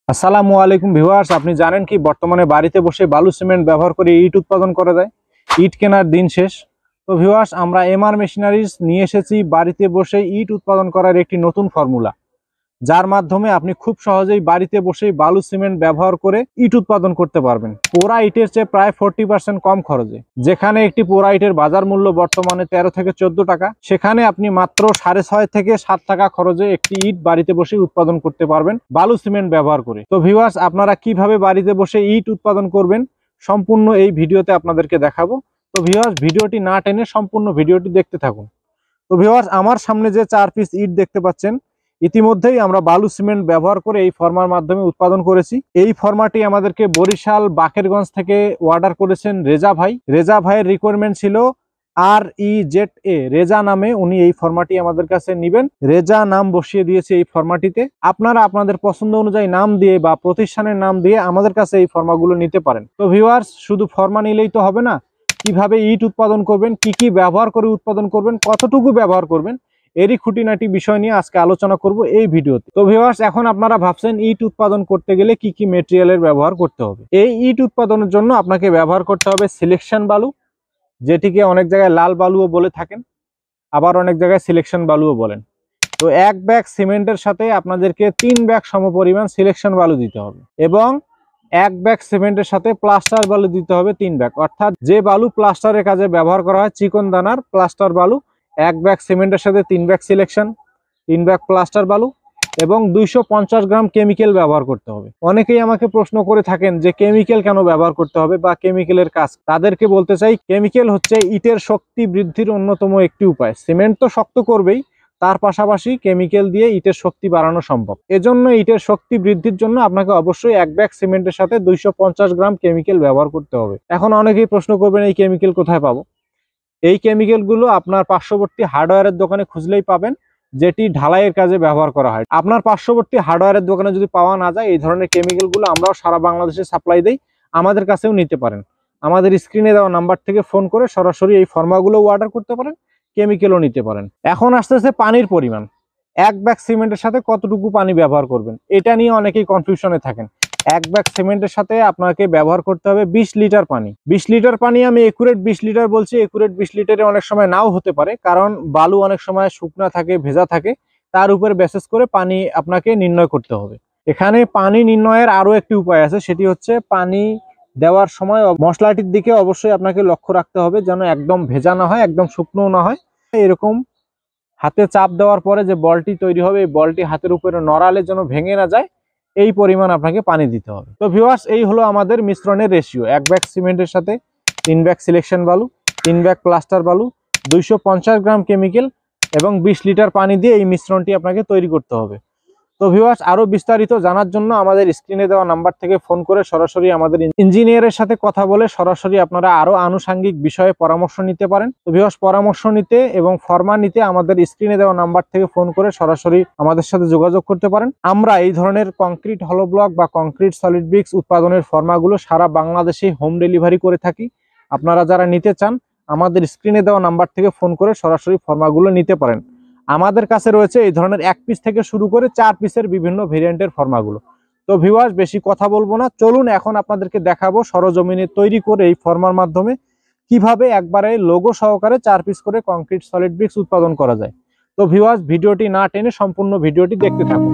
আসসালামু আলাইকুম ভিউয়ার্স, আপনি জানেন কি বর্তমানে বাড়িতে বসে বালু সিমেন্ট ব্যবহার করে ইট উৎপাদন করা যায়। ইট কেনার দিন শেষ। তো ভিউয়ার্স, আমরা এমআর মেশিনারিজ নিয়ে এসেছি বাড়িতে বসে ইট উৎপাদন করার একটি নতুন ফর্মুলা, যার মাধ্যমে আপনি খুব সহজেই বাড়িতে বসেই বালু সিমেন্ট ব্যবহার করে ইট উৎপাদন করতে পারবেন পোড়া ইটের চেয়ে প্রায় 40% কম খরচে। যেখানে একটি পোড়া ইটের বাজার মূল্য বর্তমানে 13 থেকে 14 টাকা, সেখানে আপনি মাত্র 6.5 থেকে 7 টাকা খরচে একটি ইট বাড়িতে বসে উৎপাদন করতে পারবেন বালু সিমেন্ট ব্যবহার করে। তো ভিউয়ার্স, আপনারা কিভাবে বাড়িতে বসে ইট উৎপাদন করবেন সম্পূর্ণ এই ভিডিওতে আপনাদেরকে দেখাবো। তো ভিউয়ার্স, ভিডিওটি না টেনে সম্পূর্ণ ভিডিওটি দেখতে থাকুন। তো ভিউয়ার্স, আমার সামনে যে 4 পিস ইট দেখতে পাচ্ছেন, ইতিমধ্যেই আমরা বালু সিমেন্ট ব্যবহার করে এই ফর্মার মাধ্যমে উৎপাদন করেছি। এই ফর্মাটি আমাদেরকে বরিশাল বাকেরগঞ্জ থেকে অর্ডার করেছেন রেজা ভাই। রেজা ভাইয়ের রিকোয়ারমেন্ট ছিল REZA, রেজা নামে উনি এই ফর্মাটি আমাদের কাছে নিবেন। রেজা নাম বসিয়ে দিয়েছে এই ফর্মাটিতে। আপনারা আপনাদের পছন্দ অনুযায়ী নাম দিয়ে বা প্রতিষ্ঠানের নাম দিয়ে আমাদের কাছে এই ফর্মাগুলো নিতে পারেন। তো ভিউয়ার্স, শুধু ফর্মা নিলেই তো হবে না, কিভাবে ইট উৎপাদন করবেন, কি কি ব্যবহার করে উৎপাদন করবেন, কতটুকু ব্যবহার করবেন, এরই খুঁটিনাটি বিষয় নিয়ে আজকে আলোচনা করব এই ভিডিওতে। তো ভিউয়ার্স, এখন আপনারা ভাবছেন ইট উৎপাদন করতে গেলে কি কি মেটেরিয়ালের ব্যবহার করতে হবে। এই ইট উৎপাদনের জন্য আপনাকে ব্যবহার করতে হবে সিলেকশন বালু, যেটিকে অনেক জায়গায় লাল বালুও বলে থাকেন, আবার অনেক জায়গায় সিলেকশন বালুও বলেন। তো 1 ব্যাগ সিমেন্টের সাথে আপনাদেরকে 3 ব্যাগ সমপরিমাণ সিলেকশন বালু দিতে হবে এবং 1 ব্যাগ সিমেন্টের সাথে প্লাস্টার বালু দিতে হবে 3 ব্যাগ। অর্থাৎ যে বালু প্লাস্টারের কাজে ব্যবহার করা হয়, চিকন দানার প্লাস্টার বালু, 1 ব্যাগ সিমেন্টের সাথে 3 ব্যাগ সিলেকশন, 3 ব্যাগ প্লাস্টার বালু এবং 250 গ্রাম কেমিক্যাল ব্যবহার করতে হবে। অনেকেই আমাকে প্রশ্ন করে থাকেন যে কেমিক্যাল কেন ব্যবহার করতে হবে বা কেমিক্যালের কাজ। তাদেরকে বলতে চাই, কেমিক্যাল হচ্ছে ইটের শক্তি বৃদ্ধির অন্যতম একটি উপায়। সিমেন্ট তো শক্ত করবেই, তার পাশাপাশি কেমিক্যাল দিয়ে ইটের শক্তি বাড়ানো সম্ভব। এজন্য ইটের শক্তি বৃদ্ধির জন্য আপনাকে অবশ্যই 1 ব্যাগ সিমেন্টের সাথে 250 গ্রাম কেমিক্যাল ব্যবহার করতে হবে। এখন অনেকেই প্রশ্ন করবেন, এই কেমিক্যাল কোথায় পাবো? এই কেমিক্যালগুলো আপনার পার্শ্ববর্তী হার্ডওয়্যারের দোকানে খুঁজলেই পাবেন, যেটি ঢালাইয়ের কাজে ব্যবহার করা হয়। আপনার পার্শ্ববর্তী হার্ডওয়্যারের দোকানে যদি পাওয়া না যায়, এই ধরনের কেমিক্যালগুলো আমরাও সারা বাংলাদেশে সাপ্লাই দেই, আমাদের কাছেও নিতে পারেন। আমাদের স্ক্রিনে দেওয়া নাম্বার থেকে ফোন করে সরাসরি এই ফর্মাগুলো অর্ডার করতে পারেন, কেমিক্যালও নিতে পারেন। এখন আসতেছে পানির পরিমাণ। 1 ব্যাগ সিমেন্টের সাথে কতটুকু পানি ব্যবহার করবেন, এটা নিয়ে অনেকেই কনফিউশনে থাকেন। 1 ব্যাগ সিমেন্টের সাথে আপনাকে ব্যবহার করতে হবে 20 লিটার পানি। 20 লিটার পানি, আমি একুরেট 20 লিটার বলছি। একুরেট 20 লিটারে অনেক সময় নাও হতে পারে, কারণ বালু অনেক সময় শুকনা থাকে, ভেজা থাকে, তার উপরে বেসিস করে পানি আপনাকে নির্ণয় করতে হবে। এখানে পানি নির্ণয়ের আরো একটি উপায় আছে, সেটি হচ্ছে পানি দেওয়ার সময় মশলাটির দিকে অবশ্যই আপনাকে লক্ষ্য রাখতে হবে, যেন একদম ভেজা না হয়, একদম শুকনো না হয়। এরকম হাতে চাপ দেওয়ার পরে যে বলটি তৈরি হবে, এই বলটি হাতের উপরে নড়ালে যেন ভেঙে না যায়, এই পরিমাণ আপনাকে পানি দিতে হবে। তো ভিউয়ার্স, এই হলো আমাদের মিশ্রণের রেশিও। 1 ব্যাগ সিমেন্টের সাথে 3 ব্যাগ সিলেকশন বালু, 3 ব্যাগ প্লাস্টার বালু, 250 গ্রাম কেমিক্যাল এবং 20 লিটার পানি দিয়ে এই মিশ্রণটি আপনাকে তৈরি করতে হবে। তো ভিউয়ার্স, আরো বিস্তারিত জানার জন্য আমাদের স্ক্রিনে দেওয়া নাম্বার থেকে ফোন করে সরাসরি আমাদের ইঞ্জিনিয়ারের সাথে কথা বলে সরাসরি আপনারা আরো আনুষঙ্গিক বিষয়ে পরামর্শ নিতে পারেন। তো ভিউয়ার্স, পরামর্শ নিতে এবং ফর্মা নিতে আমাদের স্ক্রিনে দেওয়া নাম্বার থেকে ফোন করে সরাসরি আমাদের সাথে যোগাযোগ করতে পারেন। আমরা এই ধরনের কংক্রিট হলো ব্লক বা কংক্রিট সলিড ব্রিক্স উৎপাদনের ফর্মাগুলো সারা বাংলাদেশে হোম ডেলিভারি করে থাকি। আপনারা যারা নিতে চান, আমাদের স্ক্রিনে দেওয়া নাম্বার থেকে ফোন করে সরাসরি ফর্মাগুলো নিতে পারেন। আমাদের কাছে রয়েছে এই ধরনের 1 পিস থেকে শুরু করে 4 পিসের বিভিন্ন ভেরিয়েন্টের ফর্মাগুলো। তো ভিউয়ার্স, বেশি কথা বলবো না, চলুন এখন আপনাদেরকে দেখাবো সরজমিনে তৈরি করে এই ফর্মার মাধ্যমে কিভাবে একবারে লোগো সহকারে 4 পিস করে কংক্রিট সলিড ব্রিক্স উৎপাদন করা যায়। তো ভিউয়ার্স, ভিডিওটি না টেনে সম্পূর্ণ ভিডিওটি দেখতে থাকুন।